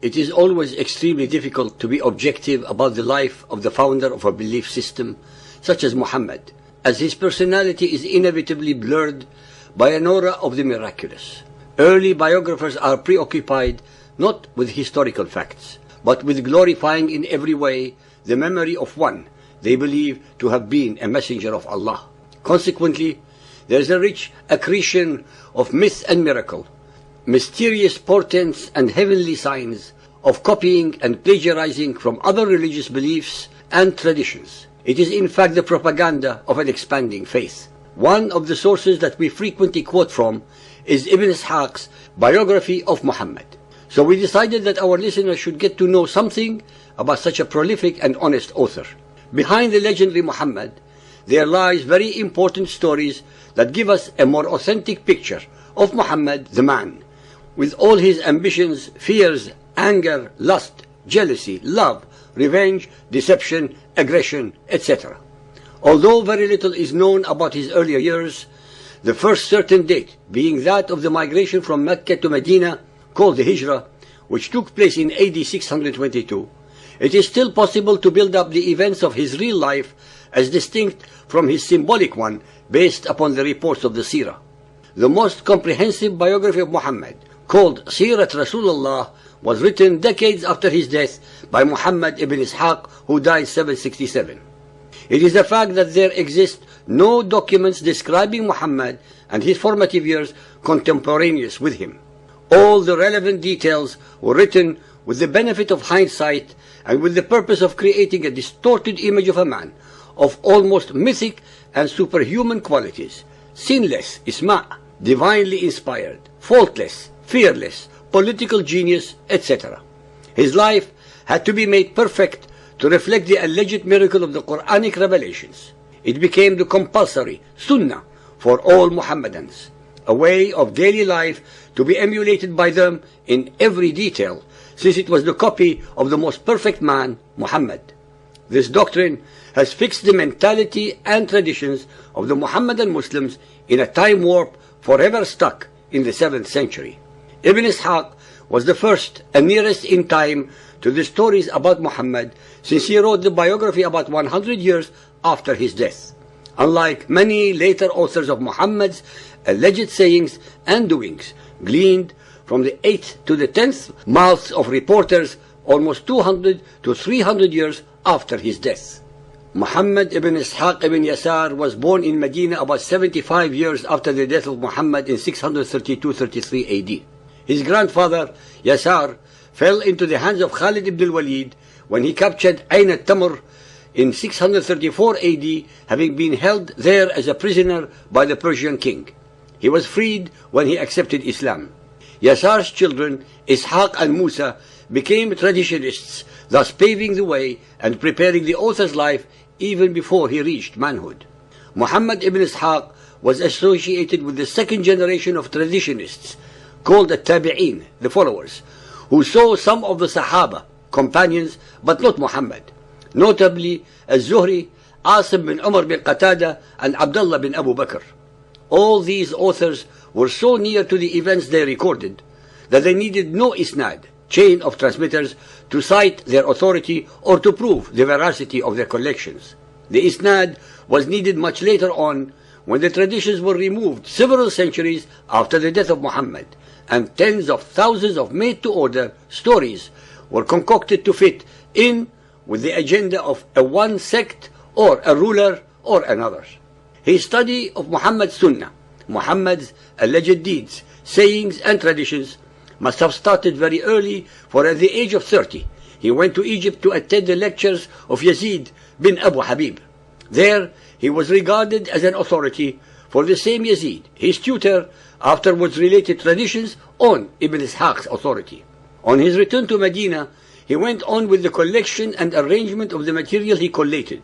It is always extremely difficult to be objective about the life of the founder of a belief system such as Muhammad, as his personality is inevitably blurred by an aura of the miraculous. Early biographers are preoccupied not with historical facts, but with glorifying in every way the memory of one they believe to have been a messenger of Allah. Consequently, there is a rich accretion of myth and miracle, mysterious portents and heavenly signs, of copying and plagiarizing from other religious beliefs and traditions. It is in fact the propaganda of an expanding faith. One of the sources that we frequently quote from is Ibn Ishaq's Biography of Muhammad. So we decided that our listeners should get to know something about such a prolific and honest author. Behind the legendary Muhammad, there lies very important stories that give us a more authentic picture of Muhammad the man, with all his ambitions, fears, anger, lust, jealousy, love, revenge, deception, aggression, etc. Although very little is known about his earlier years, the first certain date being that of the migration from Mecca to Medina, called the Hijrah, which took place in AD 622, it is still possible to build up the events of his real life as distinct from his symbolic one based upon the reports of the Seerah. The most comprehensive biography of Muhammad, called Sirat Rasulullah, was written decades after his death by Muhammad ibn Ishaq, who died 767. It is the fact that there exist no documents describing Muhammad and his formative years contemporaneous with him. All the relevant details were written with the benefit of hindsight and with the purpose of creating a distorted image of a man of almost mythic and superhuman qualities, sinless, isma', divinely inspired, faultless, fearless, political genius, etc. His life had to be made perfect to reflect the alleged miracle of the Quranic revelations. It became the compulsory sunnah for all Muhammadans, a way of daily life to be emulated by them in every detail, since it was the copy of the most perfect man, Muhammad. This doctrine has fixed the mentality and traditions of the Muhammadan Muslims in a time warp forever stuck in the 7th century. Ibn Ishaq was the first and nearest in time to the stories about Muhammad, since he wrote the biography about 100 years after his death. Unlike many later authors of Muhammad's alleged sayings and doings, gleaned from the 8th to the 10th mouths of reporters almost 200 to 300 years after his death. Muhammad ibn Ishaq ibn Yasar was born in Medina about 75 years after the death of Muhammad in 632-33 AD. His grandfather, Yasar, fell into the hands of Khalid ibn al-Walid when he captured Ain al-Tamr in 634 AD, having been held there as a prisoner by the Persian king. He was freed when he accepted Islam. Yasar's children, Ishaq and Musa, became traditionists, thus paving the way and preparing the author's life even before he reached manhood. Muhammad ibn Ishaq was associated with the second generation of traditionists, called the Tabi'een, the followers, who saw some of the Sahaba, companions, but not Muhammad, notably Az-Zuhri, Asim bin Umar bin Qatada, and Abdullah bin Abu Bakr. All these authors were so near to the events they recorded that they needed no isnad, chain of transmitters, to cite their authority or to prove the veracity of their collections. The isnad was needed much later on, when the traditions were removed several centuries after the death of Muhammad, and tens of thousands of made-to-order stories were concocted to fit in with the agenda of a one sect or a ruler or another. His study of Muhammad's Sunnah, Muhammad's alleged deeds, sayings and traditions must have started very early, for at the age of 30 he went to Egypt to attend the lectures of Yazid bin Abu Habib. There he was regarded as an authority, for the same Yazid, his tutor, afterwards related traditions on Ibn Ishaq's authority. On his return to Medina, he went on with the collection and arrangement of the material he collated.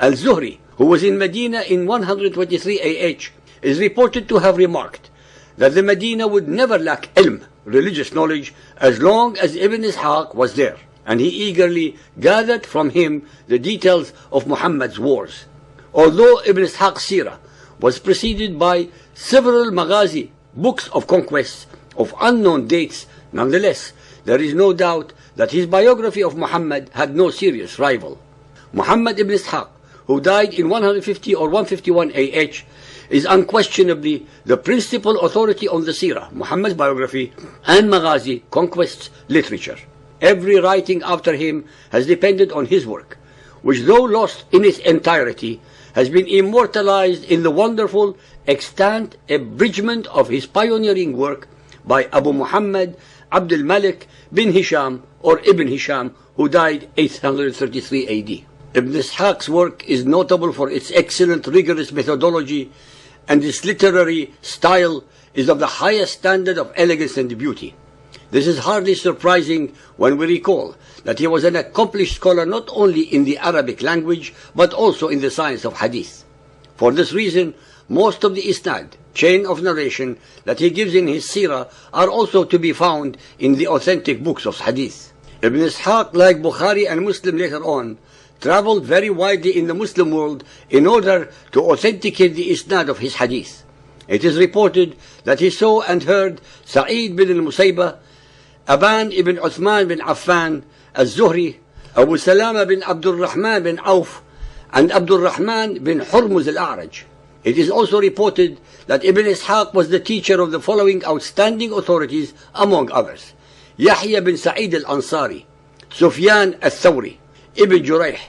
Al-Zuhri, who was in Medina in 123 AH, is reported to have remarked that the Medina would never lack ilm, religious knowledge, as long as Ibn Ishaq was there, and he eagerly gathered from him the details of Muhammad's wars. Although Ibn Ishaq's Seerah was preceded by several maghazi, books of conquests, of unknown dates, nonetheless, there is no doubt that his biography of Muhammad had no serious rival. Muhammad ibn Ishaq, who died in 150 or 151 AH, is unquestionably the principal authority on the Seerah, Muhammad's biography, and Maghazi, conquests literature. Every writing after him has depended on his work, which, though lost in its entirety, has been immortalized in the wonderful extant abridgment of his pioneering work by Abu Muhammad Abdul Malik bin Hisham or Ibn Hisham, who died 833 AD. Ibn Ishaq's work is notable for its excellent rigorous methodology, and its literary style is of the highest standard of elegance and beauty. This is hardly surprising when we recall that he was an accomplished scholar not only in the Arabic language but also in the science of hadith. For this reason, most of the isnad, chain of narration, that he gives in his seerah are also to be found in the authentic books of hadith. Ibn Ishaq, like Bukhari and Muslim later on, traveled very widely in the Muslim world in order to authenticate the isnad of his hadith. It is reported that he saw and heard Sa'id bin al-Musaybah, Aban ibn Uthman bin Affan, al-Zuhri, Abu Salama bin Abdul Rahman bin Auf, and Abdul Rahman bin Hurmuz al-A'raj. It is also reported that Ibn Ishaq was the teacher of the following outstanding authorities, among others: Yahya bin Sa'id al-Ansari, Sufyan al-Thawri, Ibn Jurayh,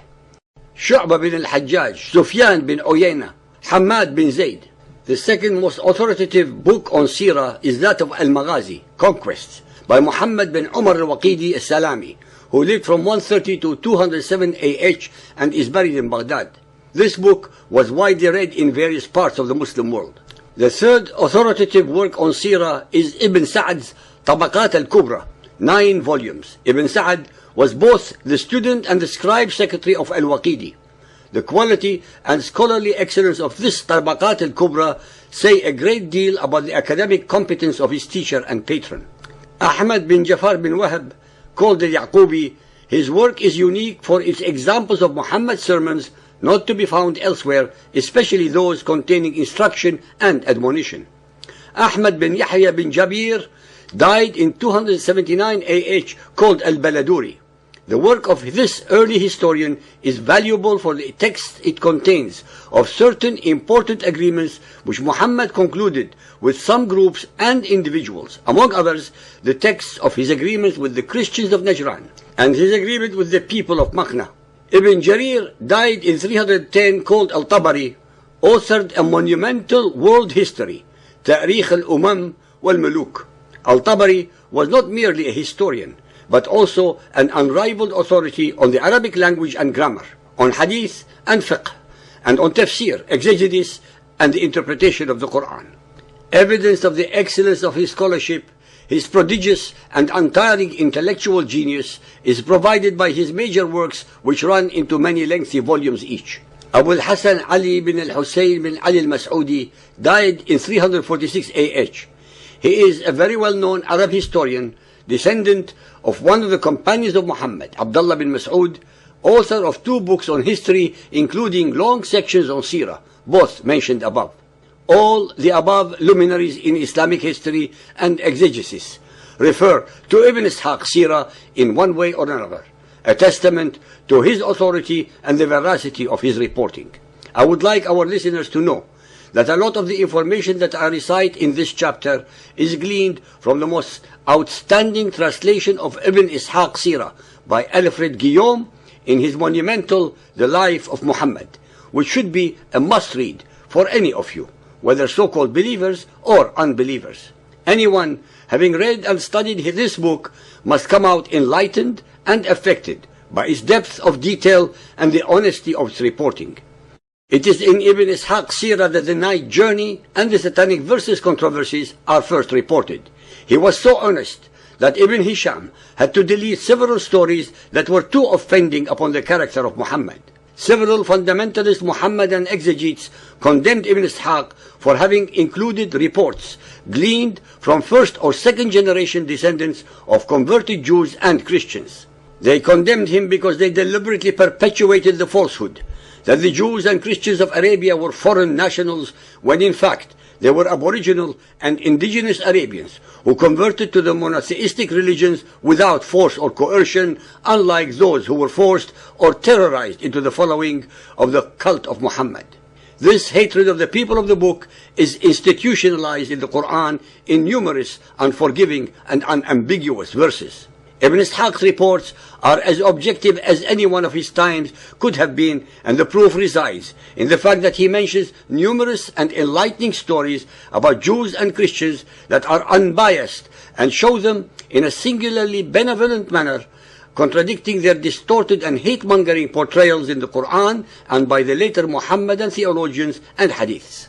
Shu'bah bin al-Hajjaj, Sufyan bin Uyayna, Hamad bin Zayd. The second most authoritative book on Seerah is that of Al-Maghazi, Conquests, by Muhammad bin Umar al-Waqidi al-Salami, who lived from 130 to 207 AH and is buried in Baghdad. This book was widely read in various parts of the Muslim world. The third authoritative work on Seerah is Ibn Sa'd's Tabaqat al-Kubra, 9 volumes. Ibn Sa'd was both the student and the scribe secretary of al-Waqidi. The quality and scholarly excellence of this Tabaqat al-Kubra say a great deal about the academic competence of his teacher and patron. Ahmad bin Jafar bin Wahab, called al-Yaqubi, his work is unique for its examples of Muhammad's sermons not to be found elsewhere, especially those containing instruction and admonition. Ahmad bin Yahya bin Jabir died in 279 AH, called al-Baladuri. The work of this early historian is valuable for the text it contains of certain important agreements which Muhammad concluded with some groups and individuals, among others the texts of his agreements with the Christians of Najran and his agreement with the people of Makkah. Ibn Jarir died in 310, called Al-Tabari, authored a monumental world history, Ta'rikh al-Umam wal-Muluk. Al-Tabari was not merely a historian, but also an unrivaled authority on the Arabic language and grammar, on hadith and fiqh, and on tafsir, exegesis, and the interpretation of the Quran. Evidence of the excellence of his scholarship, his prodigious and untiring intellectual genius, is provided by his major works, which run into many lengthy volumes each. Abu al-Hasan Ali bin al-Husayn bin Ali al-Mas'udi died in 346 AH. He is a very well-known Arab historian, descendant of one of the companions of Muhammad, Abdullah bin Mas'ud, author of 2 books on history, including long sections on Seerah, both mentioned above. All the above luminaries in Islamic history and exegesis refer to Ibn Ishaq's Seerah in one way or another, a testament to his authority and the veracity of his reporting. I would like our listeners to know that a lot of the information that I recite in this chapter is gleaned from the most outstanding translation of Ibn Ishaq's Seerah by Alfred Guillaume in his monumental The Life of Muhammad, which should be a must-read for any of you, whether so-called believers or unbelievers. Anyone having read and studied this book must come out enlightened and affected by its depth of detail and the honesty of its reporting. It is in Ibn Ishaq's Seerah that the night journey and the satanic verses controversies are first reported. He was so earnest that Ibn Hisham had to delete several stories that were too offending upon the character of Muhammad. Several fundamentalist Muhammadan exegetes condemned Ibn Ishaq for having included reports gleaned from first or second generation descendants of converted Jews and Christians. They condemned him because they deliberately perpetuated the falsehood that the Jews and Christians of Arabia were foreign nationals, when in fact They were aboriginal and indigenous Arabians who converted to the monotheistic religions without force or coercion, unlike those who were forced or terrorized into the following of the cult of Muhammad. This hatred of the people of the book is institutionalized in the Quran in numerous unforgiving and unambiguous verses. Ibn Ishaq's reports are as objective as any one of his times could have been, and the proof resides in the fact that he mentions numerous and enlightening stories about Jews and Christians that are unbiased and show them in a singularly benevolent manner, contradicting their distorted and hate-mongering portrayals in the Quran and by the later Muhammadan theologians and hadiths.